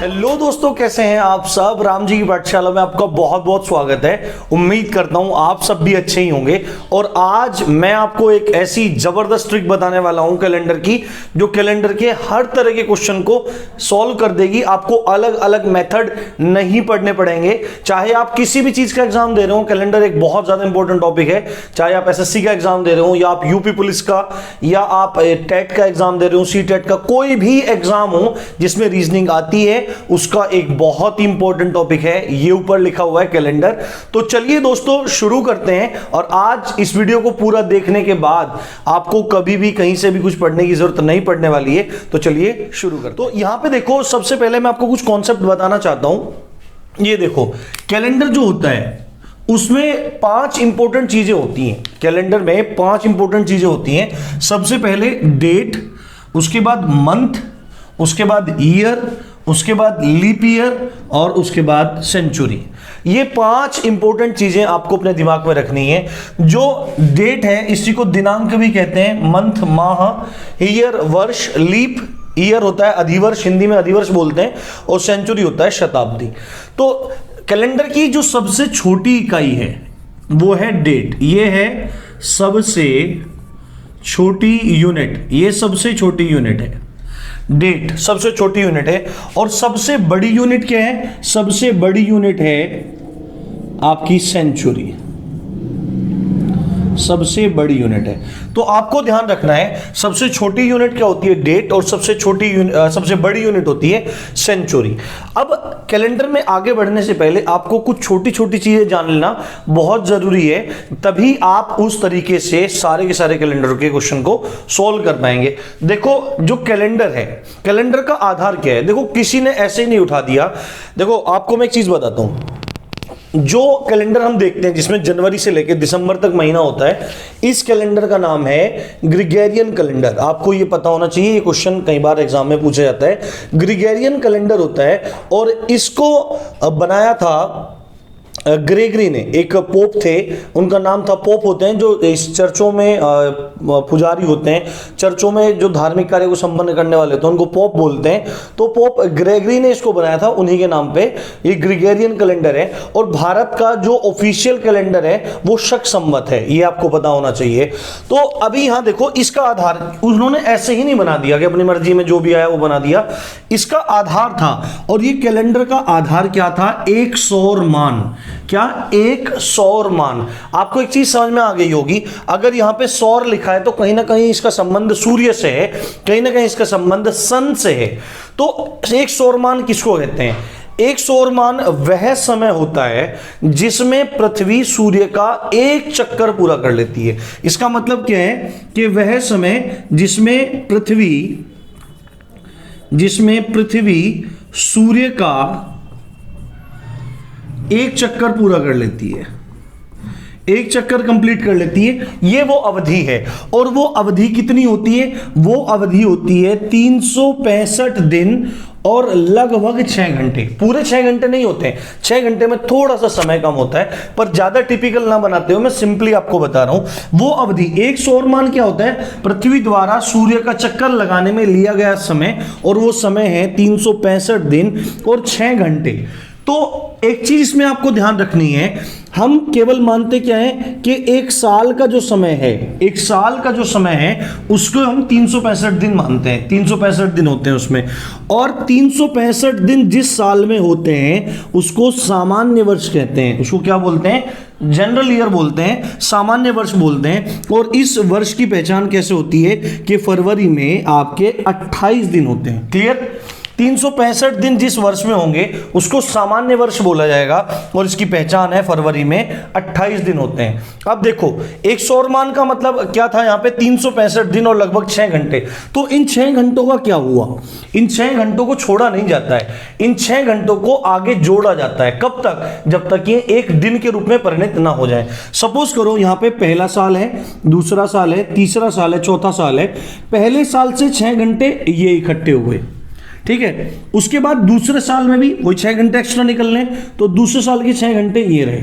Hello दोस्तों, कैसे हैं आप सब। राम जी की पाठशाला में आपका बहुत बहुत स्वागत है। उम्मीद करता हूं आप सब भी अच्छे ही होंगे। और आज मैं आपको एक ऐसी जबरदस्त ट्रिक बताने वाला हूं कैलेंडर की, जो कैलेंडर के हर तरह के क्वेश्चन को सॉल्व कर देगी। आपको अलग अलग मेथड नहीं पढ़ने पड़ेंगे। चाहे आप किसी भी चीज का एग्जाम दे रहे हो, कैलेंडर एक बहुत ज्यादा इंपॉर्टेंट टॉपिक है। चाहे आप एसएससी का एग्जाम दे रहे हो, या आप यूपी पुलिस का, या आप टेट का एग्जाम दे रहे हो, सी टेट का, कोई भी एग्जाम हो जिसमें रीजनिंग आती है, उसका एक बहुत ही इंपॉर्टेंट टॉपिक है। ये ऊपर लिखा हुआ है कैलेंडर। तो चलिए दोस्तों शुरू करते हैं। और आज इस वीडियो को पूरा देखने के बाद आपको कभी भी कहीं से भी कुछ पढ़ने की जरूरत नहीं पड़ने वाली है। तो चलिए शुरू करते हैं। तो यहां पे देखो, सबसे पहले मैं आपको कुछ कॉन्सेप्ट बताना चाहता हूं। ये देखो, कैलेंडर जो होता है उसमें 5 इंपॉर्टेंट चीजें होती हैं। कैलेंडर में 5 इंपॉर्टेंट चीजें होती हैं। सबसे पहले डेट, उसके बाद मंथ, उसके बाद ईयर, उसके बाद लीप ईयर, और उसके बाद सेंचुरी। ये 5 इंपॉर्टेंट चीजें आपको अपने दिमाग में रखनी है। जो डेट है, इसी को दिनांक भी कहते हैं, मंथ माह, ईयर वर्ष, लीप ईयर होता है अधिवर्ष, हिंदी में अधिवर्ष बोलते हैं, और सेंचुरी होता है शताब्दी। तो कैलेंडर की जो सबसे छोटी इकाई है वो है डेट। ये है सबसे छोटी यूनिट, ये सबसे छोटी यूनिट है। डेट सबसे छोटी यूनिट है। और सबसे बड़ी यूनिट क्या है? सबसे बड़ी यूनिट है आपकी सेंचुरी। सबसे बड़ी यूनिट है। तो आपको ध्यान रखना है, सबसे छोटी यूनिट क्या होती है? डेट। और सबसे बड़ी यूनिट होती है सेंचुरी। अब कैलेंडर में आगे बढ़ने से पहले आपको कुछ छोटी छोटी चीजें जान लेना बहुत जरूरी है, तभी आप उस तरीके से सारे के सारे कैलेंडर के क्वेश्चन को सॉल्व कर पाएंगे। देखो, जो कैलेंडर है, कैलेंडर का आधार क्या है? देखो, किसी ने ऐसे ही नहीं उठा दिया। देखो, आपको मैं एक चीज बताता हूं। जो कैलेंडर हम देखते हैं जिसमें जनवरी से लेकर दिसंबर तक महीना होता है, इस कैलेंडर का नाम है ग्रिगोरियन कैलेंडर। आपको ये पता होना चाहिए, ये क्वेश्चन कई बार एग्जाम में पूछा जाता है। ग्रिगोरियन कैलेंडर होता है, और इसको बनाया था ग्रेगरी ने। एक पोप थे, उनका नाम था, पोप होते हैं जो इस चर्चों में पुजारी होते हैं, चर्चों में जो धार्मिक कार्य को संपन्न करने वाले होते हैं, उनको पोप बोलते हैं। तो पोप ग्रेगरी ने इसको बनाया था, उन्हीं के नाम पे ये ग्रिगोरियन कैलेंडर है। और भारत का जो ऑफिशियल कैलेंडर है वो शक संवत है, ये आपको पता होना चाहिए। तो अभी यहां देखो, इसका आधार उन्होंने ऐसे ही नहीं बना दिया कि अपनी मर्जी में जो भी आया वो बना दिया। इसका आधार था, और ये कैलेंडर का आधार क्या था? एक सौर मान। क्या? एक सौर मान। आपको एक चीज समझ में आ गई होगी, अगर यहां पे सौर लिखा है तो कहीं ना कहीं इसका संबंध सूर्य से है, कहीं ना कहीं इसका संबंध सन से है। तो एक सौर मान किसको कहते हैं? एक सौर मान वह समय होता है जिसमें पृथ्वी सूर्य का एक चक्कर पूरा कर लेती है। इसका मतलब क्या है? कि वह समय जिसमें पृथ्वी सूर्य का एक चक्कर पूरा कर लेती है, एक चक्कर कंप्लीट कर लेती है, ये वो अवधि है। और वो अवधि कितनी होती है? वो अवधि होती है 365 दिन और लगभग 6 घंटे। पूरे 6 घंटे नहीं होते हैं, 6 घंटे में थोड़ा सा समय कम होता है, पर ज्यादा टिपिकल ना बनाते हो, मैं सिंपली आपको बता रहा हूं। वो अवधि, एक सौर मान क्या होता है? पृथ्वी द्वारा सूर्य का चक्कर लगाने में लिया गया समय, और वो समय है 365 दिन और 6 घंटे। तो एक चीज इसमें आपको ध्यान रखनी है, हम केवल मानते क्या है कि एक साल का जो समय है, एक साल का जो समय है उसको हम 365 दिन मानते हैं। 365 दिन होते हैं उसमें, और 365 दिन जिस साल में होते हैं उसको सामान्य वर्ष कहते हैं। उसको क्या बोलते हैं? जनरल ईयर बोलते हैं, सामान्य वर्ष बोलते हैं। और इस वर्ष की पहचान कैसे होती है? कि फरवरी में आपके 28 दिन होते हैं। क्लियर? 365 दिन जिस वर्ष में होंगे उसको सामान्य वर्ष बोला जाएगा, और इसकी पहचान है फरवरी में 28 दिन होते हैं। अब देखो, एक सौर मान का मतलब क्या था? यहां पे 365 दिन और लगभग 6 घंटे। तो इन 6 घंटों का क्या हुआ? इन 6 घंटों को छोड़ा नहीं जाता है, इन 6 घंटों को आगे जोड़ा जाता है। कब तक? जब तक ये एक दिन के रूप में परिणत ना हो जाए। सपोज करो यहां पे पहला साल है, दूसरा साल है, तीसरा साल है, चौथा साल है। पहले साल से 6 घंटे ये इकट्ठे हुए, ठीक है। उसके बाद दूसरे साल में भी वही 6 घंटे एक्स्ट्रा निकलने, तो दूसरे साल के 6 घंटे ये रहे।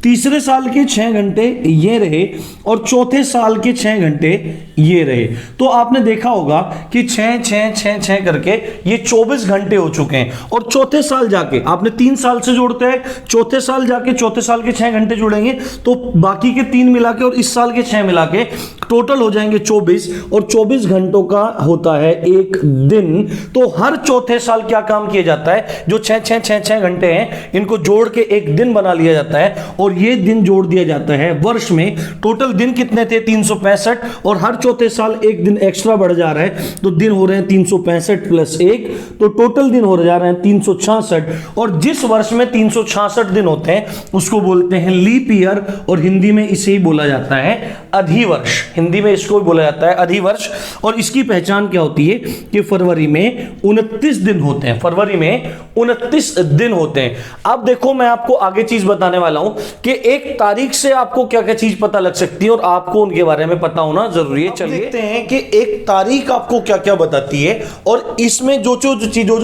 तीसरे साल के 6 घंटे ये रहे और चौथे साल के 6 घंटे ये रहे। तो आपने देखा होगा कि 6 6 6 6 करके ये 24 घंटे हो चुके हैं। और चौथे साल जाके आपने 3 साल से जोड़ते हैं, चौथे साल जाके चौथे साल के 6 घंटे जोड़ेंगे तो बाकी के 3 मिला के और इस साल के 6 मिला के टोटल हो जाएंगे 24, और 24 घंटों का होता है एक दिन। तो हर चौथे साल क्या काम किया जाता है, जो 6 6 6 6 घंटे हैं इनको जोड़ के एक दिन बना लिया जाता है और ये दिन जोड़ दिया जाता है वर्ष में। टोटल दिन कितने थे 365, और हर चौथे साल एक दिन एक्स्ट्रा बढ़ जा रहा है तो दिन हो रहे हैं 365 प्लस 1, तो टोटल दिन हो जा रहे हैं 366। और जिस वर्ष में 366 दिन होते हैं उसको बोलते हैं लीप ईयर, और हिंदी में इसे ही बोला जाता है अधिवर्ष। हिंदी में इसको भी बोला जाता है अधिवर्ष। और इसकी पहचान क्या होती है कि फरवरी में 29 दिन होते हैं, फरवरी में 29 दिन होते हैं। अब देखो मैं आपको आगे चीज बताने वाला हूं कि एक तारीख से आपको क्या क्या चीज पता लग सकती है और आपको उनके बारे में पता होना जरूरी है। चलिए देखते हैं कि एक तारीख आपको क्या क्या बताती है, और इसमें जो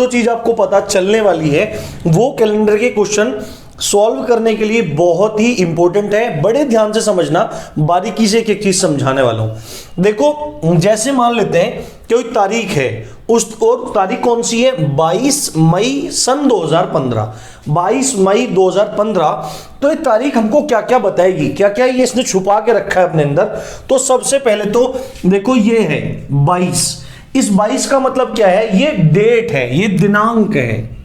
चीज आपको पता चलने वाली है वो कैलेंडर के क्वेश्चन सॉल्व करने के लिए बहुत ही इंपॉर्टेंट है। बड़े ध्यान से समझना, बारीकी से एक चीज समझाने वाला हूं। देखो जैसे मान लेते हैं कोई तारीख है, उस और तारीख कौन सी है 22 मई सन 2015, 22 मई 2015। तो ये तारीख हमको क्या क्या बताएगी, क्या क्या ये इसने छुपा के रखा है अपने अंदर। तो सबसे पहले तो देखो ये है 22, इस 22 का मतलब क्या है, ये डेट है, ये दिनांक है,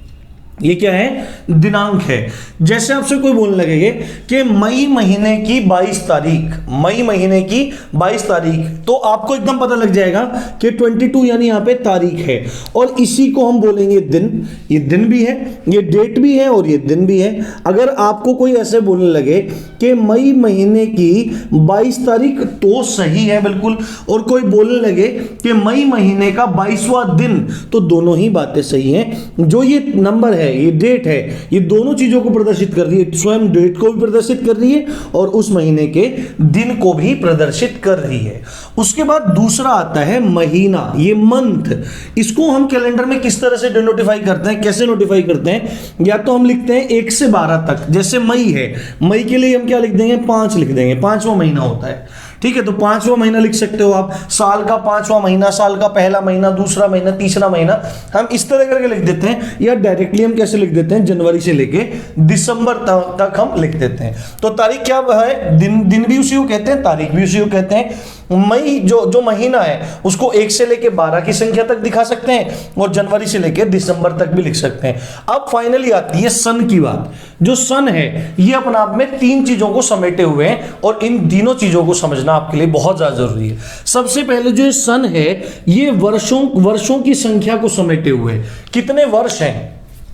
ये क्या है दिनांक है। जैसे आपसे कोई बोलने लगेगा कि मई महीने की 22 तारीख, मई महीने की 22 तारीख, तो आपको एकदम पता लग जाएगा कि 22 यानी यहां पे तारीख है, और इसी को हम बोलेंगे दिन। ये दिन भी है, ये डेट भी है और ये दिन भी है। अगर आपको कोई ऐसे बोलने लगे कि मई महीने की 22 तारीख, तो सही है बिल्कुल, और कोई बोलने लगे कि मई महीने का 22वां दिन, तो दोनों ही बातें सही हैं। जो ये नंबर है, ये डेट है, ये दोनों चीजों को प्रदर्शित कर रही है, स्वयं डेट को भी प्रदर्शित कर रही है और उस महीने के दिन को भी प्रदर्शित कर रही है। उसके बाद दूसरा आता है महीना, ये मंथ। इसको हम कैलेंडर में किस तरह से डिनोटिफाई करते हैं, कैसे नोटिफाई करते हैं, या तो हम लिखते हैं 1 से 12 तक। जैसे मई है, मई के लिए हम क्या लिख देंगे 5 लिख देंगे, 5वां महीना होता है, ठीक है। तो 5वां महीना लिख सकते हो आप, साल का 5वां महीना, साल का पहला महीना, दूसरा महीना, तीसरा महीना, हम इस तरह करके लिख देते हैं। या डायरेक्टली हम कैसे लिख देते हैं, जनवरी से लेके दिसंबर तक हम लिख देते हैं। तो तारीख क्या है, दिन भी उसी को कहते हैं, तारीख भी उसी को कहते हैं। मई जो महीना है उसको 1 से लेके 12 की संख्या तक दिखा सकते हैं, और जनवरी से लेके दिसंबर तक भी लिख सकते हैं। अब फाइनली आती है सन की बात। जो सन है ये अपने आप में 3 चीजों को समेटे हुए हैं, और इन तीनों चीजों को समझना आपके लिए बहुत ज्यादा जरूरी है। सबसे पहले जो सन है ये वर्षों की संख्या को समेटे हुए। कितने वर्ष हैं,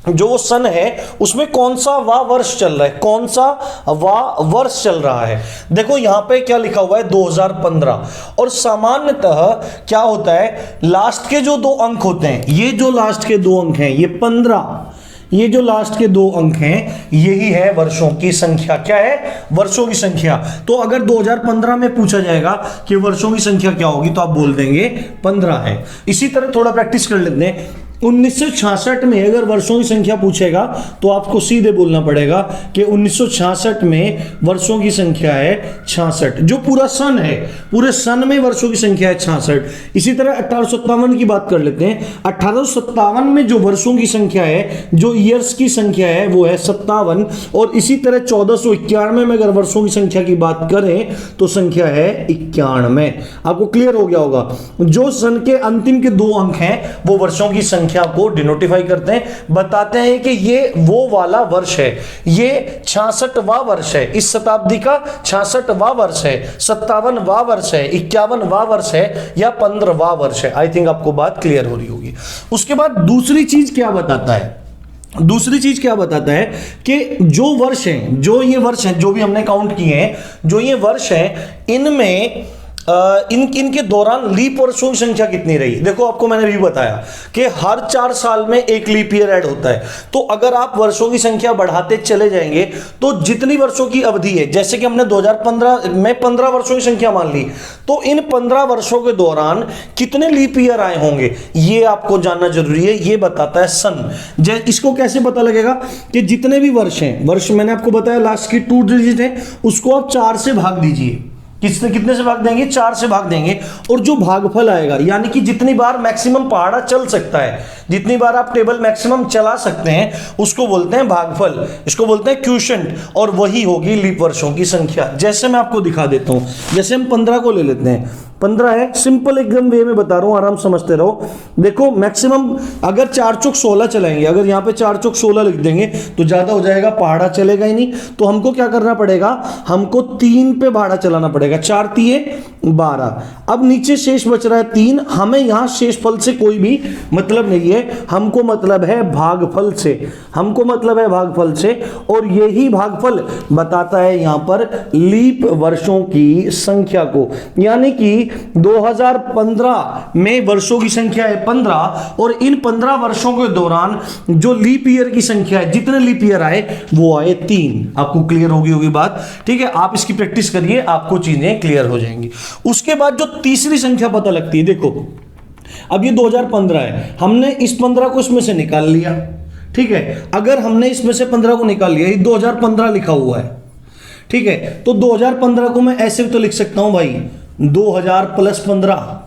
जो सन है उसमें कौन सा वाह वर्ष चल रहा है, कौन सा वाह वर्ष चल रहा है। देखो यहां पे क्या लिखा हुआ है 2015, और सामान्यतः क्या होता है लास्ट के जो 2 अंक होते हैं, ये जो लास्ट के 2 अंक हैं ये 15, ये जो लास्ट के 2 अंक हैं यही है वर्षों की संख्या। क्या है, वर्षों की संख्या। तो अगर 2015 में पूछा जाएगा कि वर्षों की संख्या क्या होगी तो आप बोल देंगे 15 है। इसी तरह थोड़ा प्रैक्टिस कर लेते हैं। 1966 में अगर वर्षों की संख्या पूछेगा तो आपको सीधे बोलना पड़ेगा कि 1966 में वर्षों की संख्या है 66। जो पूरा सन है, पूरे सन में वर्षों की संख्या है 66। इसी तरह 1857 की बात कर लेते हैं। 1857 में जो वर्षों की संख्या है, जो ईयर्स की संख्या है वो है 57। और इसी तरह 1491 में अगर वर्षों की संख्या की बात करें तो संख्या है 91। आपको क्लियर हो गया होगा। जो सन के अंतिम के 2 अंक हैं वो वर्षों की संख्या को डिनोटिफाई करते हैं, बताते हैं कि ये वो वाला वर्ष है, ये 66वां वर्ष है, इस शताब्दी का 66वां वर्ष है, 57वां वर्ष है, 51वां वर्ष है, या 15वां वर्ष है। आई थिंक आपको बात क्लियर हो रही होगी। उसके बाद दूसरी चीज क्या बताता है, दूसरी चीज क्या बताता है कि जो वर्ष हैं, जो ये वर्ष हैं जो भी हमने काउंट किए हैं, जो ये वर्ष हैं इनमें इनके दौरान लीप वर्षों की संख्या कितनी रही। देखो आपको मैंने भी बताया कि हर 4 साल में एक लीप ईयर ऐड होता है। तो अगर आप वर्षों की संख्या बढ़ाते चले जाएंगे तो जितनी वर्षों की अवधि है, जैसे कि हमने 2015 में 15 वर्षों की संख्या मान ली, तो इन 15 वर्षों के दौरान कितने लीप ईयर आए होंगे ये आपको जानना जरूरी है। ये बताता है सन। इसको कैसे पता लगेगा कि जितने भी वर्ष हैं, वर्ष मैंने आपको बताया लास्ट की 2 डिजिट है, उसको आप 4 से भाग दीजिए। कितने से भाग देंगे? 4 से भाग देंगे। और जो भागफल आएगा, यानी कि जितनी बार मैक्सिमम पहाड़ा चल सकता है, जितनी बार आप टेबल मैक्सिमम चला सकते हैं, उसको बोलते हैं भागफल, इसको बोलते हैं क्यूशेंट, और वही होगी लीप वर्षों की संख्या। जैसे मैं आपको दिखा देता हूं, जैसे हम 15 को ले लेते हैं। 15 है, सिंपल एकदम वे में बता रहा हूं, आराम समझते रहो। देखो मैक्सिमम अगर 4 चौक 16 चलाएंगे, अगर यहां पे 4 चौक 16 लिख देंगे तो ज्यादा हो जाएगा, पहाड़ा चलेगा ही नहीं। तो हमको क्या करना पड़ेगा? हमको 3 पे पहाड़ा चलाना पड़ेगा। 4 तिये 12। अब नीचे शेष बच रहा है 3। हमें यहां शेषफल से कोई भी मतलब नहीं है, हमको मतलब है भागफल से, हमको मतलब है भागफल से। और यही भागफल बताता है यहां पर लीप वर्षों की संख्या को। यानी कि 2015 में वर्षों की संख्या है 15, और इन 15 वर्षों के दौरान जो लीप ईयर की संख्या है, जितने लीप ईयर आए वो आए 3। आपको क्लियर होगी बात? ठीक है, आप इसकी प्रैक्टिस करिए, आपको चीजें क्लियर हो जाएंगी। उसके बाद जो तीसरी संख्या पता लगती है, देखो अब ये 2015 है, हमने इस 15 को इसमें से निकाल लिया। ठीक है, अगर हमने इसमें से 15 को निकाल लिया, ये 2015 लिखा हुआ है। ठीक है, तो 2015 को मैं ऐसे भी तो लिख सकता हूं भाई, 2000 + 15।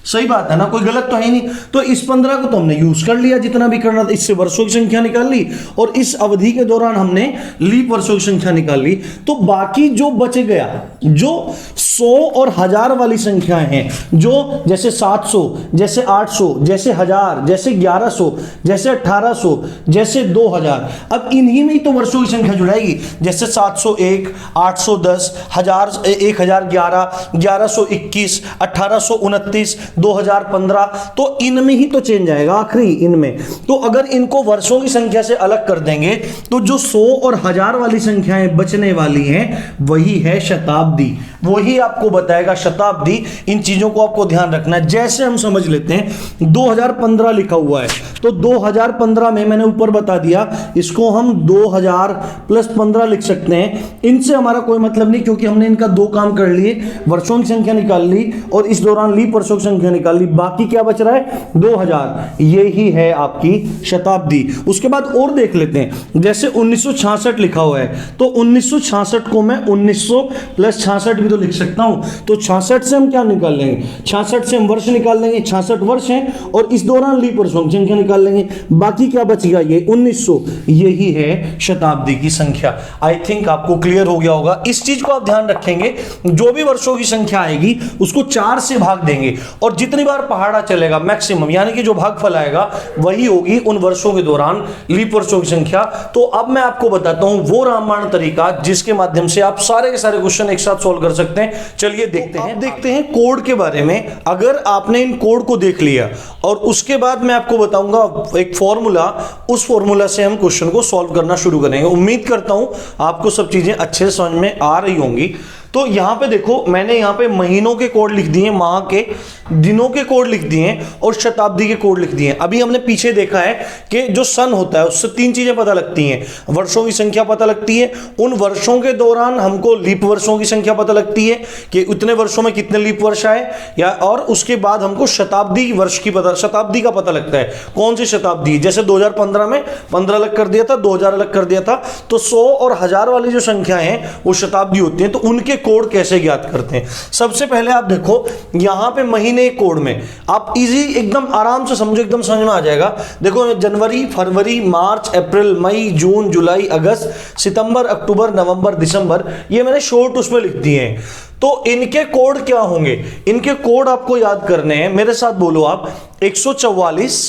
सही बात है ना, कोई गलत तो है नहीं। तो इस 15 को तो हमने यूज कर लिया, जितना भी करना था, इससे वर्षों की संख्या निकाल ली, और इस अवधि के दौरान हमने लीप वर्षों की संख्या निकाल ली। तो बाकी जो बच गया, जो 100 और 1000 वाली संख्याएं हैं, जो जैसे 700, जैसे 800, जैसे 1000, जैसे 1100, जैसे 1800, जैसे 2000, अब इन्हीं में ही तो वर्षों की संख्या जुड़ाएगी। जैसे 701, 810, 1011, 1121, 1829, 2015, तो इनमें ही तो चेंज आएगा आखिरी इनमें। तो अगर इनको वर्षों की संख्या से अलग कर देंगे तो जो 100 और 1000 वाली संख्याएं बचने वाली हैं वही है शताब्दी, वही आपको बताएगा शताब्दी। इन चीजों को आपको ध्यान रखना है। जैसे हम समझ लेते हैं 2015 लिखा हुआ है, तो 2015 में मैंने ऊपर बता दिया, इसको हम 2000 + 15 लिख सकते हैं। इनसे हमारा कोई मतलब नहीं, क्योंकि हमने इनका 2 काम कर लिए, वर्षों की संख्या निकाल ली और इस दौरान लीप वर्षों की संख्या निकाल ली। बाकी क्या बच रहा है? 2000। यही है आपकी शताब्दी। उसके बाद और देख लेते हैं, जैसे 1966 लिखा हुआ है, तो 1966 को मैं 1900 + 66 भी तो लिख सकता हूं। तो 66 से हम क्या निकाल लेंगे? 66 से हम वर्ष निकाल लेंगे, 66 वर्ष हैं, और इस दौरान लीप वर्षों की संख्या निकाल लेंगे। बाकी क्या बच गया? ये 1900। यही है शताब्दी की संख्या। आई थिंक आपको क्लियर हो गया होगा। इस चीज को आप ध्यान रखेंगे, जो भी वर्षों की संख्या आएगी उसको 4 से भाग देंगे, और जितनी बार पहाड़ा चलेगा मैक्सिमम, यानी कि जो भागफल आएगा वही होगी उन वर्षों के दौरान लीप वर्षों की संख्या। तो अब मैं आपको बताता हूं वो रामबाण तरीका जिसके माध्यम से आप सारे के सारे क्वेश्चन एक साथ सॉल्व कर सकते हैं। चलिए देखते हैं कोड के बारे में। अगर आपने इन कोड को देख लिया और उसके बाद मैं आपको बताऊंगा एक फॉर्मूला, उस फॉर्मूला से हम क्वेश्चन को सॉल्व करना शुरू करेंगे। उम्मीद करता हूं आपको सब चीजें अच्छे से समझ में आ रही होंगी। तो यहां पे देखो, मैंने यहां पे महीनों के कोड लिख दिए, माह के, दिनों के कोड लिख दिए और शताब्दी के कोड लिख दिए। अभी हमने पीछे देखा है कि जो सन होता है उससे 3 चीजें पता लगती हैं। वर्षों की संख्या पता लगती है, उन वर्षों के दौरान हमको लीप वर्षों की संख्या पता लगती है कि उतने वर्षों में कितने लीप वर्ष आए, या और उसके बाद हमको शताब्दी वर्ष की शताब्दी का पता लगता है, कौन सी शताब्दी। जैसे 2015 में 15 अलग कर दिया था, 2000 अलग कर दिया था, तो 100 और 1000 वाली जो संख्याएं हैं वो शताब्दी होती हैं। तो उनके कोड कैसे ज्ञात करते हैं? सबसे पहले आप देखो यहां पे महीने कोड में आप इजी एकदम आराम से समझो, एकदम समझ में आ जाएगा। देखो जनवरी, फरवरी, मार्च, अप्रैल, मई, जून, जुलाई, अगस्त, सितंबर, अक्टूबर, नवंबर, दिसंबर, ये मैंने शॉर्ट उसमें लिख दिए हैं। तो इनके कोड क्या होंगे? इनके कोड आपको याद करने हैं, मेरे साथ बोलो आप। 144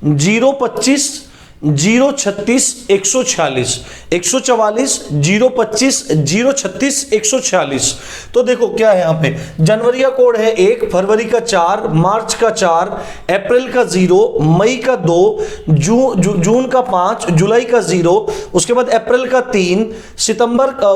025 036 146, 144 025 036 146। तो देखो क्या है, यहां पे जनवरी का कोड है 1, फरवरी का 4, मार्च का 4, अप्रैल का 0, मई का 2, जून का 5, जुलाई का 0, उसके बाद अप्रैल का 3, सितंबर का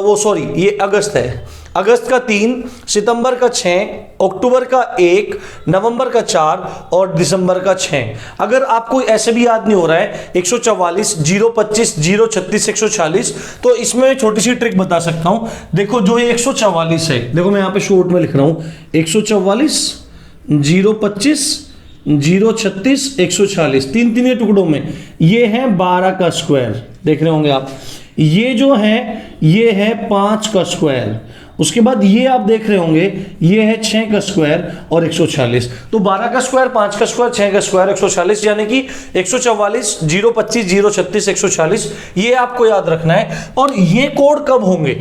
ये अगस्त है, अगस्त का 3, सितंबर का 6, अक्टूबर का 1, नवंबर का 4 और दिसंबर का 6। अगर आपको ऐसे भी याद नहीं हो रहा है 144, 025, 036, 140, तो इसमें मैं छोटी सी ट्रिक बता सकता हूं। देखो जो ये 144 है, देखो मैं यहां पे शॉर्ट में लिख रहा हूं 144, 025, 036, 140, तीन तीन टुकड़ों में, ये है 12 का स्क्वायर, देख रहे होंगे आप। ये जो है ये है 5 का स्क्वायर, उसके बाद ये आप देख रहे होंगे ये है 6 का स्क्वायर और 140। तो 12 का स्क्वायर, 5 का स्क्वायर, 6 का स्क्वायर, 140, यानी कि 144, 025, 036, 140, ये आपको याद रखना है। और ये कोड कब होंगे?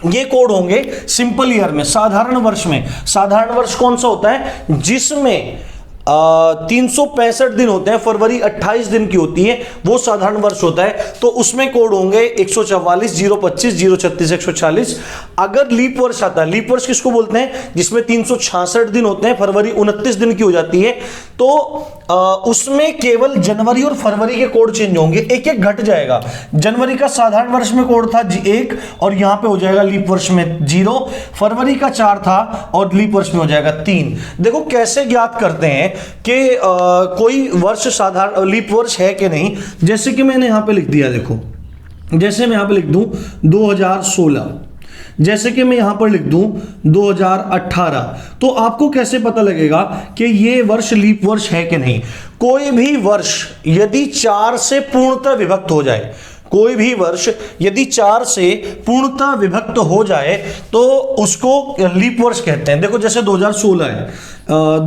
ये कोड होंगे सिंपल ईयर में, साधारण वर्ष में। साधारण वर्ष कौन सा होता है? जिसमें 365 दिन होते हैं, फरवरी 28 दिन की होती है, वो साधारण वर्ष होता है। तो उसमें कोड होंगे 144, 025, 036, 140। अगर लीप वर्ष आता है, लीप वर्ष किसको बोलते हैं? जिसमें 366 दिन होते हैं, फरवरी 29 दिन की हो जाती है, तो उसमें केवल जनवरी और फरवरी के कोड चेंज होंगे, एक एक घट जाएगा। जनवरी का साधारण वर्ष में कोड था 1 और यहां पे हो जाएगा लीप वर्ष में 0, फरवरी का 4 था और लीप वर्ष में हो जाएगा 3। देखो कैसे ज्ञात करते हैं कि कोई वर्ष साधारण लीप वर्ष है कि नहीं। जैसे कि मैंने यहां पे लिख दिया, देखो जैसे मैं यहां पे लिख दूं 2016, जैसे कि मैं यहां पर लिख दूं 2018, तो आपको कैसे पता लगेगा कि ये वर्ष लीप वर्ष है कि नहीं? कोई भी वर्ष यदि 4 से पूर्णतः विभक्त हो जाए, कोई भी वर्ष यदि 4 से पूर्णतः विभक्त हो जाए तो उसको लीप वर्ष कहते हैं। देखो जैसे 2016 है,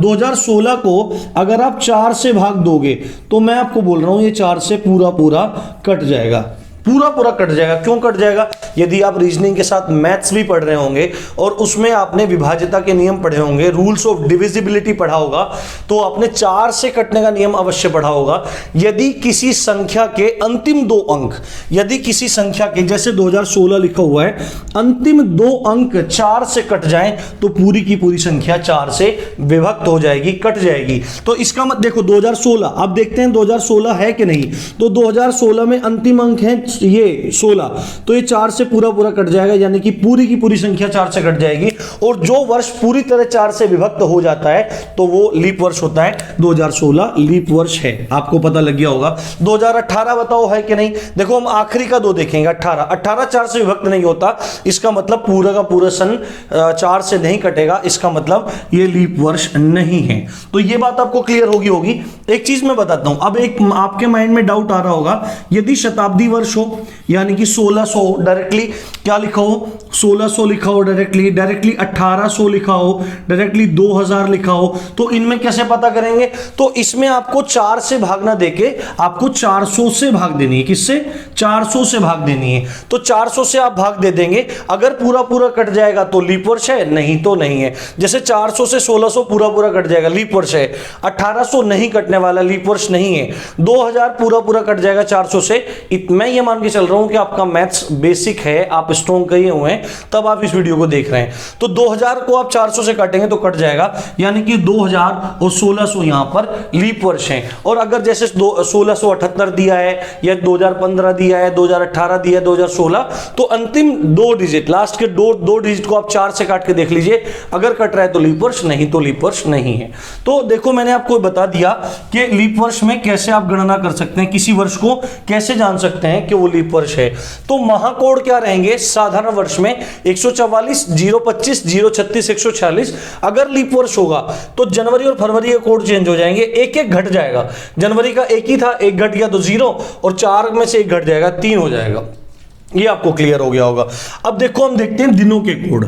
2016 को अगर आप 4 से भाग दोगे तो मैं आपको बोल रहा हूं ये 4 से पूरा पूरा कट जाएगा, पूरा पूरा कट जाएगा। क्यों कट जाएगा? यदि आप रीजनिंग के साथ मैथ्स भी पढ़ रहे होंगे और उसमें आपने विभाज्यता के नियम पढ़े होंगे, रूल्स ऑफ डिविजिबिलिटी पढ़ा होगा, तो आपने 4 से कटने का नियम अवश्य पढ़ा होगा। यदि किसी संख्या के अंतिम 2 अंक, यदि किसी संख्या के, जैसे 2016 लिखा हुआ है, अंतिम 2 अंक 4 से कट जाएं तो पूरी की पूरी संख्या 4 से विभक्त हो जाएगी, कट जाएगी। तो इसका मत देखो 2016, अब देखते हैं 2016 है कि नहीं। तो 2016 में अंतिम अंक है ये 16, तो ये 4 से पूरा पूरा कट जाएगा, यानी कि पूरी की पूरी संख्या 4 से कट जाएगी। और जो वर्ष पूरी तरह 4 से विभक्त हो जाता है तो वो लीप वर्ष होता है। 2016 लीप वर्ष है, आपको पता लग गया होगा। 2018 बताओ है कि नहीं? देखो हम आखिरी का 2 देखेंगे, 18 4 से विभक्त नहीं होता, इसका मतलब पूरा का पूरा सन 4 से नहीं कटेगा, इसका मतलब ये लीप वर्ष नहीं है। तो ये बात आपको क्लियर होगी। एक चीज मैं बताता हूं, अब एक आपके माइंड में डाउट आ रहा होगा, यदि शताब्दी वर्ष हो यानी कि 1600 डायरेक्टली क्या लिखा हो, 1600 लिखा हो, डायरेक्टली 1800 लिखा हो, डायरेक्टली 2000 लिखा हो, तो इनमें कैसे पता करेंगे? तो इसमें आपको 4 से भागना देके आपको 400 से भाग देनी है। किससे? 400 से भाग देनी है। तो 400 से आप भाग दे देंगे, अगर पूरा पूरा कट जाएगा तो लीप वर्ष है, नहीं तो नहीं है। जैसे 400 से 1600 पूरा पूरा कट जाएगा, लीप वर्ष है। 1800 नहीं कटने वाला, लीप वर्ष नहीं है। 2000 पूरा पूरा कट जाएगा 400 से। मैं ये मान के चल रहा हूं कि आपका मैथ्स बेसिक है, आप स्ट्रॉन्ग किए हुए हैं, तब आप इस वीडियो को देख रहे हैं। तो 2000 को आप 400 से काटेंगे तो कट जाएगा, यानी कि 2000 और 1600 यहां पर लीप वर्ष हैं। और अगर जैसे 1678 दिया है या 2015 दिया है, 2018 दिया है, 2016, तो अंतिम 2 डिजिट, लास्ट के दो डिजिट को आप 4 से काट के देख लीजिए, अगर कट रहा है तो लीप वर्ष, नहीं तो लीप वर्ष नहीं है। तो देखो मैंने आपको बता दिया कि लीप वर्ष में कैसे आप गणना कर सकते हैं, किसी वर्ष को कैसे जान सकते हैं कि वो लीप वर्ष है। तो महाकोड क्या रहेंगे साधारण वर्ष में? 144, 025, 036, 140। अगर लीप वर्ष होगा तो जनवरी और फरवरी के कोड चेंज हो जाएंगे, एक एक घट जाएगा। जनवरी का 1 ही था, 1 घट गया तो 0, और 4 में से 1 घट जाएगा, 3 हो जाएगा। ये आपको क्लियर हो गया होगा। अब देखो हम देखते हैं दिनों के कोड।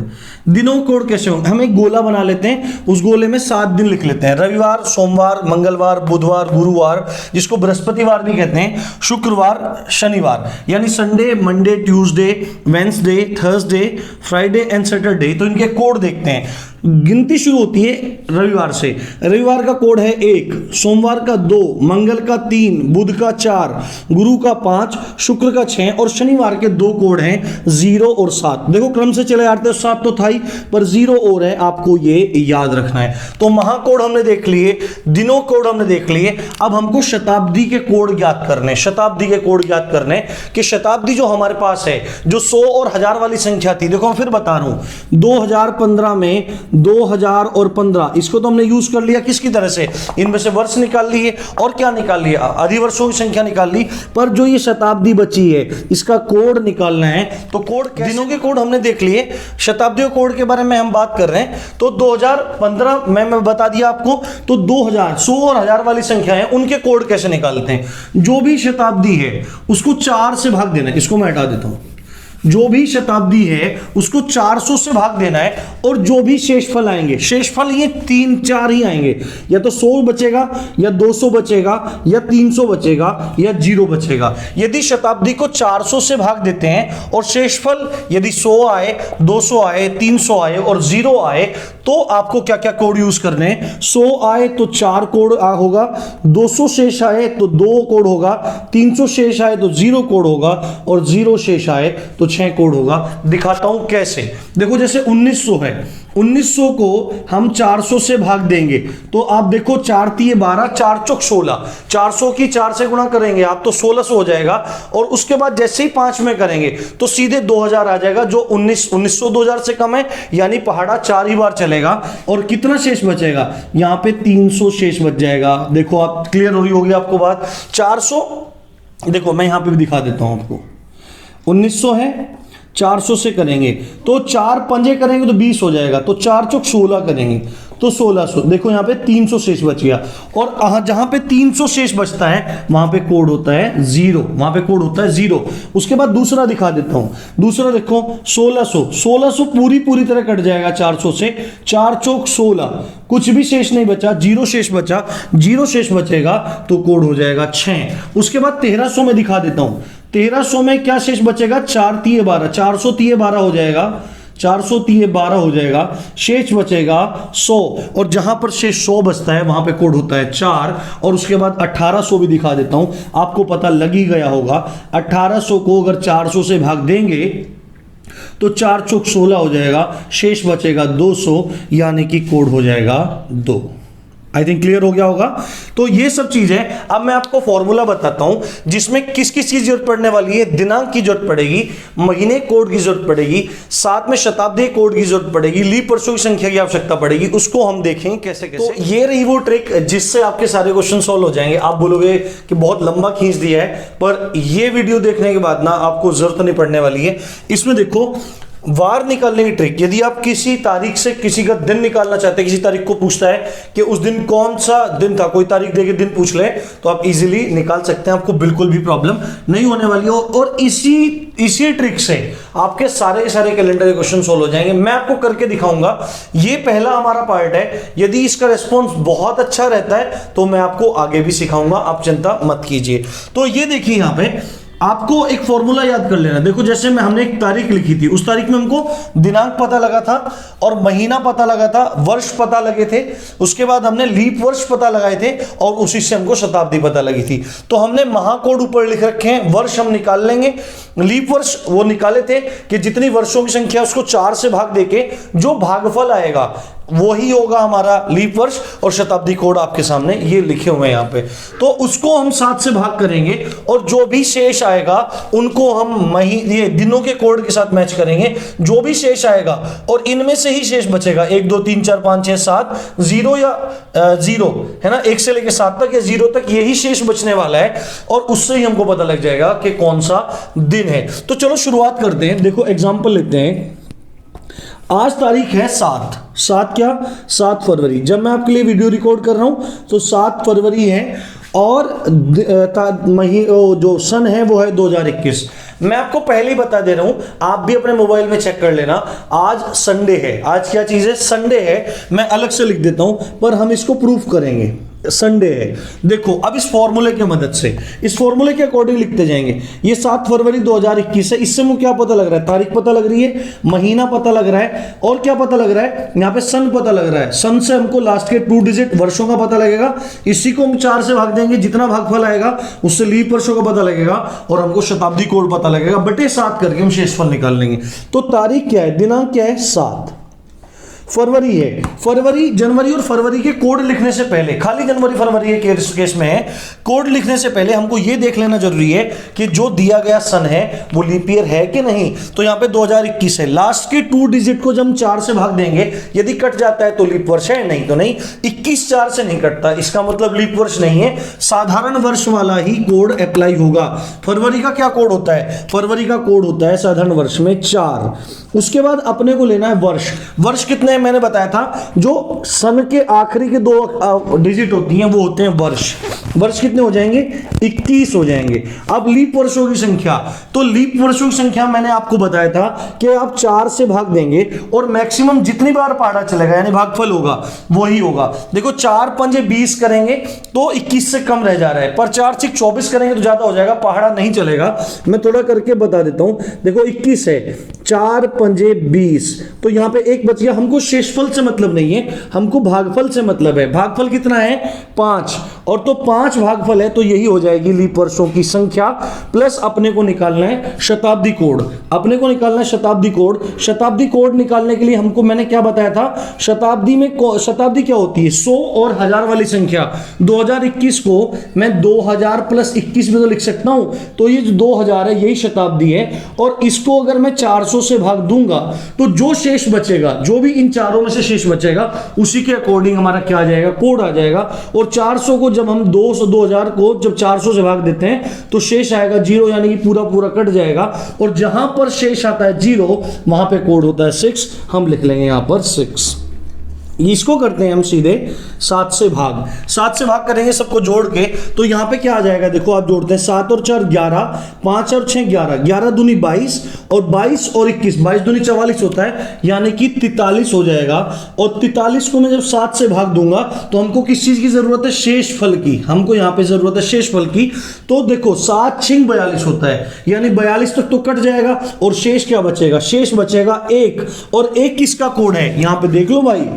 दिनों के कोड कैसे होंगे? हम एक गोला बना लेते हैं, उस गोले में 7 दिन लिख लेते हैं। रविवार, सोमवार, मंगलवार, बुधवार, गुरुवार, जिसको बृहस्पतिवार भी कहते हैं, शुक्रवार, शनिवार, यानी Sunday, Monday, Tuesday, Wednesday, Thursday, Friday and Saturday. तो इनके कोड देखते हैं। गिनती शुरू होती है रविवार से। रविवार का कोड है 1, सोमवार का 2, मंगल का 3, बुध का 4, गुरु का 5, शुक्र का 6 और शनिवार के दो कोड हैं 0 और 7। देखो क्रम से चले आते हैं, 7 तो था ही पर 0 और है, आपको ये याद रखना है। तो महाकोड हमने देख लिए, दिनों कोड हमने देख लिए, अब हमको शताब्दी के कोड ज्ञात करने, शताब्दी के कोड ज्ञात करने कि शताब्दी जो हमारे पास है, जो 100 और 1000 वाली संख्या थी, देखो मैं फिर बता रहा हूं 2015 में 2000 और 15 इसको तो हमने यूज कर लिया किसकी तरह से, इनमें से वर्ष निकाल लिए और क्या निकाल लिया, अधिवर्षों की संख्या निकाल ली। पर जो ये शताब्दी बची है इसका कोड निकालना है, तो कोड दिनों के कोड हमने देख लिए, शताब्दी कोड के बारे में हम बात कर रहे हैं। तो 2015 में मैं बता दिया आपको, तो 2000 100 और 1000 वाली संख्या है उनके कोड कैसे निकालते हैं। जो भी शताब्दी है उसको 4 से भाग देना है, इसको मैं हटा देता हूं, जो भी शताब्दी है उसको 400 से भाग देना है, और जो भी शेषफल आएंगे, शेषफल ये 3-4 ही आएंगे, या तो 100 बचेगा या 200 बचेगा या 300 बचेगा या 0 बचेगा। यदि शताब्दी को 400 से भाग देते हैं और शेषफल यदि 100 आए, 200 आए, 300 आए और 0 आए, तो आपको क्या क्या कोड यूज करने हैं। 100 आए तो 4 कोड होगा, 200 शेष आए तो 2 कोड होगा, 300 शेष आए तो 0 कोड होगा, और 0 शेष आए तो 6 कोड होगा। दिखाता हूं कैसे। देखो जैसे 1900 है, 1900 को हम 400 से भाग देंगे, तो आप देखो 4 × 12, 4 × 16, 400 की 4 से गुणा करेंगे आप तो 1600 हो जाएगा, और उसके बाद जैसे ही 5 में करेंगे तो सीधे 2000 आ जाएगा, जो 1900 2000 से कम है, यानी पहाड़ा 4 ही बार चलेगा। और कितना शेष बचेगा, यहां पे 300 शेष बच जाएगा। देखो आप क्लियर हो रही होगी आपको बात। 400 देखो मैं यहां पे भी दिखा देता हूं आपको, 1900 है, 400 से करेंगे तो 4 पंजे करेंगे तो 20 हो जाएगा, तो 4 × 16 करेंगे तो 1600। देखो यहाँ पे 300 शेष बच गया, और जहां पे 300 शेष बचता है वहां पे कोड होता है 0, वहां पे कोड होता है 0। उसके बाद दूसरा दिखा देता हूं, दूसरा देखो 1600 पूरी तरह कट जाएगा 400 से, 4 × 16 कुछ भी शेष नहीं बचा, 0 शेष बचा, 0 शेष बचेगा तो कोड हो जाएगा 6। उसके बाद 1300 में दिखा देता हूं, 1300 में क्या शेष बचेगा, 4 × 12, 400 × 12 हो जाएगा, 400 × 12 हो जाएगा, शेष बचेगा 100, और जहां पर शेष 100 बचता है वहां पे कोड होता है 4। और उसके बाद 1800 भी दिखा देता हूं, आपको पता लग ही गया होगा। 1800 को अगर 400 से भाग देंगे तो 4 × 16 हो जाएगा, शेष बचेगा 200, यानी कि कोड हो जाएगा 2। आई थिंक क्लियर हो गया होगा। तो ये सब चीजें अब मैं आपको फॉर्मूला बताता हूं जिसमें किस किस की जरूरत पड़ने वाली है। दिनांक की जरूरत पड़ेगी, महीने कोड की जरूरत पड़ेगी, साथ में शताब्दी कोड की जरूरत पड़ेगी, लीप वर्षों की संख्या की आवश्यकता पड़ेगी। उसको हम देखेंगे कैसे कैसे। तो ये रही वो ट्रिक जिससे आपके सारे क्वेश्चन सॉल्व हो जाएंगे। आप बोलोगे कि बहुत लंबा खींच दिया है, पर ये वीडियो देखने के बाद ना आपको जरूरत नहीं पड़ने वाली है। इसमें देखो वार निकालने की ट्रिक, यदि आप किसी तारीख से किसी का दिन निकालना चाहते हैं, किसी तारीख को पूछता है कि उस दिन कौन सा दिन था, कोई तारीख देके दिन पूछ ले, तो आप इजीली निकाल सकते हैं, आपको बिल्कुल भी प्रॉब्लम नहीं होने वाली हो। और इसी ट्रिक से आपके सारे के सारे कैलेंडर के क्वेश्चन सोल्व हो जाएंगे। मैं आपको करके दिखाऊंगा, ये पहला हमारा पार्ट है। यदि इसका रिस्पॉन्स बहुत अच्छा रहता है तो मैं आपको आगे भी सिखाऊंगा, आप चिंता मत कीजिए। तो ये देखिए यहां पे आपको एक फॉर्मूला याद कर लेना। देखो जैसे हमने एक तारीख लिखी थी, उस तारीख में हमको दिनांक पता लगा था और महीना पता लगा था, वर्ष पता लगे थे, उसके बाद हमने लीप वर्ष पता लगाए थे और उसी से हमको शताब्दी पता लगी थी। तो हमने महाकोड ऊपर लिख रखे हैं, वर्ष हम निकाल लेंगे, लीप वर्ष वो निकाले थे कि जितनी वर्षों की संख्या उसको 4 से भाग देके जो भागफल आएगा वही होगा हमारा लीप वर्ष, और शताब्दी कोड आपके सामने ये लिखे हुए हैं यहाँ पे। तो उसको हम 7 से भाग करेंगे और जो भी शेष आएगा उनको हम ये दिनों के कोड के साथ मैच करेंगे। जो भी शेष आएगा और इनमें से ही शेष बचेगा 1 2 3 4 5 6 7, 0 या 0 है ना, 1 से लेकर 7 तक या 0 तक यही शेष बचने वाला है, और उससे ही हमको पता लग जाएगा कि कौन सा दिन है। तो चलो शुरुआत करते हैं। देखो एग्जाम्पल लेते हैं। आज तारीख है 7 क्या, 7 फरवरी। जब मैं आपके लिए वीडियो रिकॉर्ड कर रहा हूं तो 7 फरवरी है, और जो सन है वो है 2021। मैं आपको पहले ही बता दे रहा हूं, आप भी अपने मोबाइल में चेक कर लेना। आज संडे है, आज क्या चीज है, संडे है। मैं अलग से लिख देता हूं, पर हम इसको प्रूफ करेंगे। संडे है। देखो अब इस फॉर्मूले की मदद से, इस फॉर्मूले के अकॉर्डिंग लिखते जाएंगे। ये 7 फरवरी 2021 है। इससे मुझे क्या पता लग रहा है? तारीख पता लग रही है, महीना पता लग रहा है, और क्या पता लग रहा है? यहाँ पे सन पता लग रहा है। सन से हमको लास्ट के 2 डिजिट वर्षों का पता लगेगा। इसी को हम 4 से भाग देंगे, जितना भागफल आएगा उससे लीप वर्षों का पता लगेगा, और हमको शताब्दी कोड पता लगेगा। बटे 7 करके हम शेषफल निकाल लेंगे। तो तारीख क्या है? दिनांक क्या है? 7 फरवरी है। फरवरी, जनवरी और फरवरी के कोड लिखने से पहले, खाली जनवरी फरवरी के केस में है, कोड लिखने से पहले हमको यह देख लेना जरूरी है कि जो दिया गया सन है वो लीप ईयर है कि नहीं। तो यहां पे 2021 है। लास्ट के 2 डिजिट को जब हम 4 से भाग देंगे, यदि कट जाता है तो लीप वर्ष है, नहीं तो नहीं। 21 4 से नहीं कटता, इसका मतलब लीप वर्ष नहीं है। साधारण वर्ष वाला ही कोड अप्लाई होगा। फरवरी का क्या कोड होता है? फरवरी का कोड होता है साधारण वर्ष में 4। उसके बाद अपने को लेना है वर्ष। वर्ष कितने हैं मैंने बताया था, जो सन के आखिरी के 2 डिजिट होती हैं वो होते हैं वर्ष। वर्ष कितने हो जाएंगे? 21 हो जाएंगे। अब लीप वर्षों की संख्या, तो लीप वर्षों की संख्या मैंने आपको बताया था कि आप 4 से भाग देंगे और मैक्सिमम जितनी बार पहाड़ा चलेगा यानी भागफल होगा वही होगा। देखो 4 पंजे 20 करेंगे तो 21 से कम रह जा रहा है, पर 4 6 24 करेंगे तो ज्यादा हो जाएगा, पहाड़ा नहीं चलेगा। मैं थोड़ा करके बता देता हूं। देखो 21 है, 4 पंजे 20, तो यहां पे 1 बच गया। हमको शेषफल से मतलब नहीं है, हमको भागफल से मतलब है। भागफल कितना है? 5, और तो 5 भागफल है, तो यही हो जाएगी लीप वर्षों की संख्या। प्लस अपने को निकालना है शताब्दी कोड। अपने को निकालना है शताब्दी कोड। शताब्दी कोड निकालने के लिए हमको मैंने क्या बताया था? शताब्दी में शताब्दी क्या होती है? 100 और 1000 वाली संख्या। 2021 को मैं 2000 प्लस 21 में तो लिख सकता हूं, तो ये जो 2000 है यही शताब्दी है। और इसको अगर मैं 400 से भाग दूंगा तो जो शेष बचेगा, जो भी इन चारों में से शेष बचेगा, उसी के अकॉर्डिंग हमारा क्या आ जाएगा? कोड आ जाएगा। और 400 को जब हम 2000 को जब 400 से भाग देते हैं तो शेष आएगा 0, यानी कि पूरा पूरा कट जाएगा। और जहां पर शेष आता है 0 वहां पे कोड होता है 6। हम लिख लेंगे यहां पर 6। इसको करते हैं हम सीधे 7 से भाग। 7 से भाग करेंगे सबको जोड़ के, तो यहां पे क्या आ जाएगा? देखो आप जोड़ते हैं 7 और 4 11, 5 और 6 11, 11 दूनी 22, और 22 और 21, 22 दूनी 44 होता है, यानी कि 43 हो जाएगा। और 43 को मैं जब 7 से भाग दूंगा तो हमको किस चीज की जरूरत है? शेषफल की। हमको यहां पे जरूरत है शेषफल की। तो देखो 7 6 42 होता है, यानी 42 तक तो कट जाएगा, और शेष क्या बचेगा? शेष बचेगा 1। और 1 किसका कोड है? यहां पे देख लो भाई,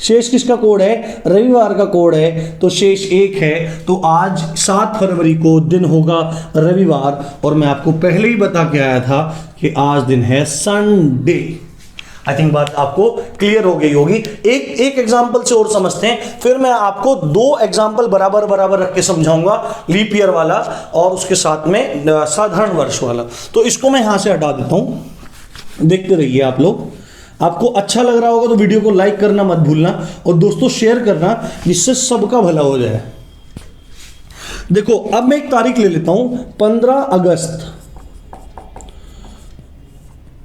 शेष किसका कोड है? रविवार का कोड है, तो शेष 1 है। तो आज 7 फरवरी को दिन होगा रविवार, और मैं आपको पहले ही बता के आया था कि आज दिन है संडे। आई थिंक बात आपको क्लियर हो गई होगी। एक एग्जांपल से और समझते हैं, फिर मैं आपको 2 एग्जांपल बराबर बराबर रख के समझाऊंगा, लीप ईयर वाला और उसके साथ में साधारण वर्ष वाला। तो इसको मैं यहां से हटा देता हूं, देखते रहिए आप लोग। आपको अच्छा लग रहा होगा तो वीडियो को लाइक करना मत भूलना, और दोस्तों शेयर करना, जिससे सबका भला हो जाए। देखो अब मैं एक तारीख ले लेता हूं, 15 अगस्त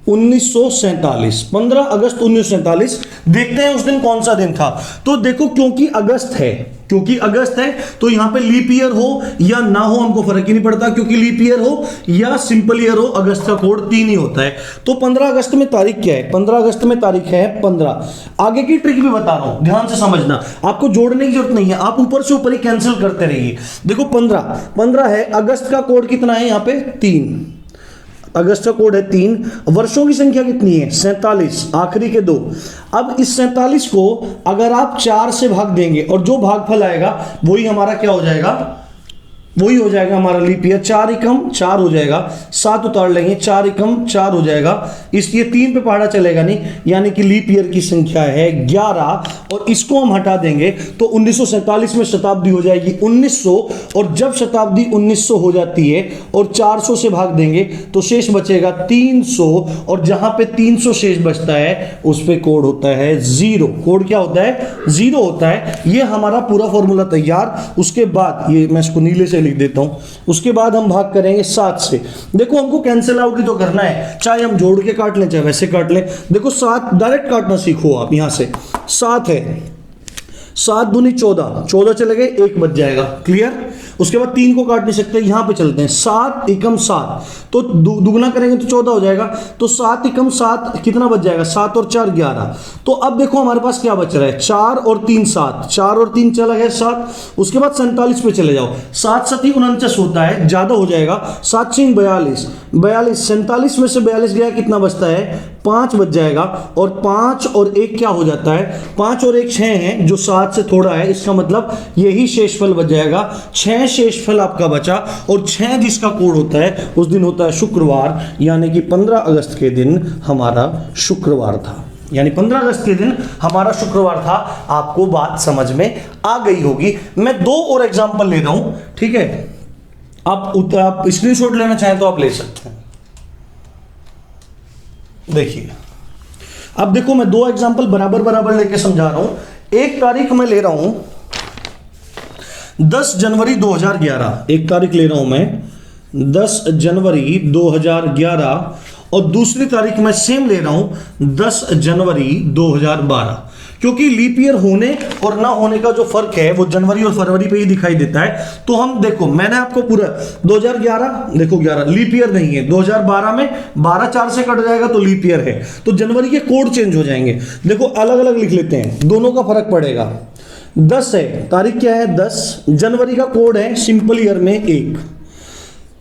1947। 15 अगस्त 1947। देखते हैं उस दिन कौन सा दिन था। तो देखो क्योंकि अगस्त है तो यहां पे लीप ईयर हो या ना हो हमको फर्क ही नहीं पड़ता, क्योंकि लीप ईयर हो या सिंपल ईयर हो, अगस्त का कोड 3 ही होता है। तो 15 अगस्त में तारीख क्या है? 15 अगस्त में तारीख है 15। आगे की ट्रिक भी बता रहा हूं, ध्यान से समझना। आपको जोड़ने की जरूरत नहीं है, आप ऊपर से ऊपर ही कैंसिल करते रहिए। देखो 15 है, अगस्त का कोड कितना है? यहां पे 3। अगस्त का कोड है 3। वर्षों की संख्या कितनी है? 47, आखिरी के 2। अब इस 47 को अगर आप 4 से भाग देंगे और जो भागफल आएगा वही हमारा क्या हो जाएगा? वही हो जाएगा हमारा लीप ईयर। 4 एकम 4 हो जाएगा, 7 उतार लेंगे, 4 एकम 4 हो जाएगा। इसलिए 3 पे पहाड़ा चलेगा नहीं, यानी कि लीप ईयर की संख्या है 11। और इसको हम हटा देंगे तो 1947 में शताब्दी हो जाएगी 1900। और जब शताब्दी 1900 हो जाती है और 400 से भाग देंगे तो शेष बचेगा 300। और जहां पे 300 शेष बचता है उस पे कोड होता है 0। कोड क्या होता है? 0 होता है। ये हमारा पूरा फॉर्मूला तैयार। उसके बाद ये मैं इसको नीले से लिख देता हूं। उसके बाद हम भाग करेंगे 7 से। देखो हमको कैंसिल आउट ही तो करना है, चाहे हम जोड़ के काट लें चाहे वैसे काट लें। देखो 7 डायरेक्ट काटना सीखो आप। यहां से 7 है, 7 दूनी 14, 14 चले गए, 1 बच जाएगा। क्लियर? उसके बाद 3 को काट नहीं सकते, यहां पे चलते हैं। 7 एकम 7, तो दुगना करेंगे तो 14 हो जाएगा। तो 7 एकम 7 कितना बच जाएगा? 7 और 4 11। तो अब देखो हमारे पास क्या बच रहा है, 4 और 3 7, 4 और 3 चला गया 7। उसके बाद 47 पे चले जाओ, 7 7 49 होता है, ज्यादा हो जाएगा। 7 6 42, 42 47 में से 42 गया, कितना बचता है? 5 बच जाएगा। और 5 और 1 क्या हो जाता है? 5 और 1 6 है, जो 7 से थोड़ा है, इसका मतलब यही शेषफल बच जाएगा। 6 शेषफल आपका बचा। और 6 जिसका कोड होता है उस दिन होता है शुक्रवार, यानी कि 15 अगस्त के दिन हमारा शुक्रवार था। यानी 15 अगस्त के दिन हमारा शुक्रवार था। आपको बात समझ में आ गई होगी। मैं 2 और एग्जांपल ले रहा हूं, ठीक है? आप स्क्रीनशॉट लेना चाहें तो आप ले सकते हैं। देखिए, अब देखो मैं 2 एग्जांपल बराबर बराबर लेके समझा रहा हूं। एक तारीख में ले रहा हूं 10 जनवरी 2011, एक तारीख ले रहा हूं मैं 10 जनवरी 2011, और दूसरी तारीख मैं सेम ले रहा हूं 10 जनवरी 2012। क्योंकि लीप ईयर होने और ना होने का जो फर्क है वो जनवरी और फरवरी पे ही दिखाई देता है। तो हम देखो, मैंने आपको पूरा 2011 देखो, 11 लीप ईयर नहीं है। 2012 में 12 4 से कट जाएगा तो लीप ईयर है। तो जनवरी के कोड चेंज हो जाएंगे। देखो अलग अलग लिख लेते हैं, दोनों का फर्क पड़ेगा। 10 है, तारीख क्या है? 10। जनवरी का कोड है सिंपल ईयर में 1।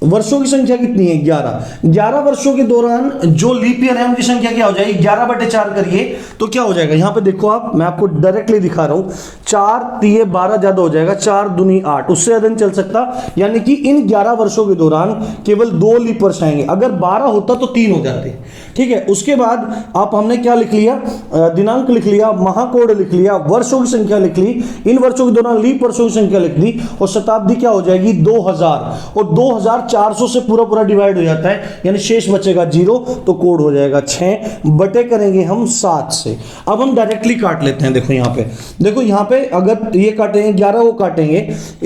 वर्षों की संख्या कितनी है? 11। 11 वर्षों के दौरान जो लीप ईयर है उनकी संख्या क्या हो जाएगी? 11/4 करिए तो क्या हो जाएगा? यहां पे देखो आप, मैं आपको डायरेक्टली दिखा रहा हूं। 4 3 12 ज्यादा हो जाएगा, 4 दूनी 8, उससे ज्यादा नहीं चल सकता। यानी कि इन 11 वर्षों के दौरान केवल 2 लीप वर्ष आएंगे। अगर 12 होता तो 3 हो जाते। ठीक है? उसके बाद आप हमने क्या लिख लिया? दिनांक लिख लिया, महाकोड लिख लिया, वर्षों की संख्या लिख ली, इन वर्षों के दौरान लीप वर्षों की संख्या लिख दी, और शताब्दी क्या हो जाएगी? 2000। और 2400 से पूरा पूरा डिवाइड हो जाता है, यानी शेष बचेगा 0, तो कोड हो जाएगा 6 बटे करेंगे हम 7 से। अब हम डायरेक्टली काट लेते हैं। देखो यहाँ पे, देखो यहाँ पे अगर ये काटेंगे 11 को काटेंगे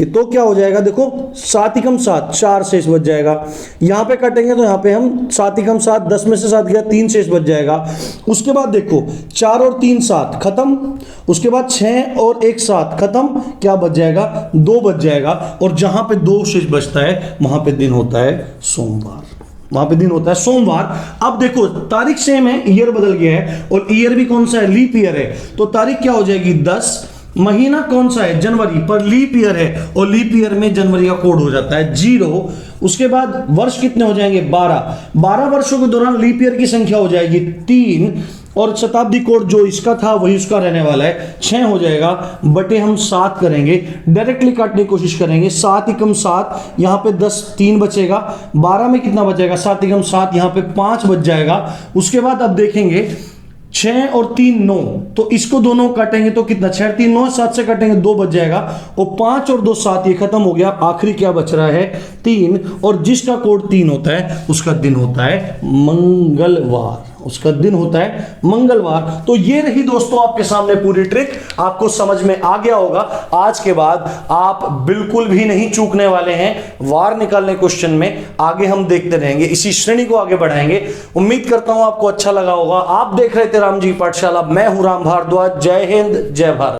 तो क्या हो जाएगा? देखो 7 एकम 7, 4 शेष बच जाएगा। यहाँ पे काटेंगे तो यहाँ पे हम 7 एकम 7, 10 में से 7 गया, 3 शेष बच जाएगा। उसके बाद देखो 4 और 3 7 खत्म। उसके बाद 6 और 1 7 खत्म। क्या बच जाएगा? 2 बच जाएगा। और जहां पे 2 शेष बचता है वहां पे दिन होता है सोमवार। वहां पे दिन होता है सोमवार। अब देखो तारीख सेम है, ईयर बदल गया है, और ईयर भी कौन सा है? लीप ईयर है। तो तारीख क्या हो जाएगी? 10। महीना कौन सा है? जनवरी, पर लीप ईयर है, और लीप ईयर में जनवरी का कोड हो जाता है 0। उसके बाद वर्ष कितने हो जाएंगे? 12। 12 वर्षों के दौरान लीप ईयर की संख्या हो जाएगी 3, और शताब्दी कोड जो इसका था वही उसका रहने वाला है, 6 हो जाएगा। बटे हम 7 करेंगे, डायरेक्टली काटने की कोशिश करेंगे। 7 एकम 7, यहाँ पे 10 3 बचेगा। 12 में कितना बचेगा? 7 एकम 7, यहाँ पे 5 बच जाएगा। उसके बाद अब देखेंगे 6 और 3 9, तो इसको दोनों काटेंगे तो कितना? 6 3 9, 7 से काटेंगे 2 बच जाएगा। और 5 और 2 7, ये खत्म हो गया। आखिरी क्या बच रहा है? 3। और जिसका कोड 3 होता है उसका दिन होता है मंगलवार। उसका दिन होता है मंगलवार। तो ये रही दोस्तों आपके सामने पूरी ट्रिक। आपको समझ में आ गया होगा। आज के बाद आप बिल्कुल भी नहीं चूकने वाले हैं वार निकालने क्वेश्चन में। आगे हम देखते रहेंगे, इसी श्रेणी को आगे बढ़ाएंगे। उम्मीद करता हूं आपको अच्छा लगा होगा। आप देख रहे थे राम जी पाठशाला, मैं हूं राम भारद्वाज। जय हिंद, जय भारत।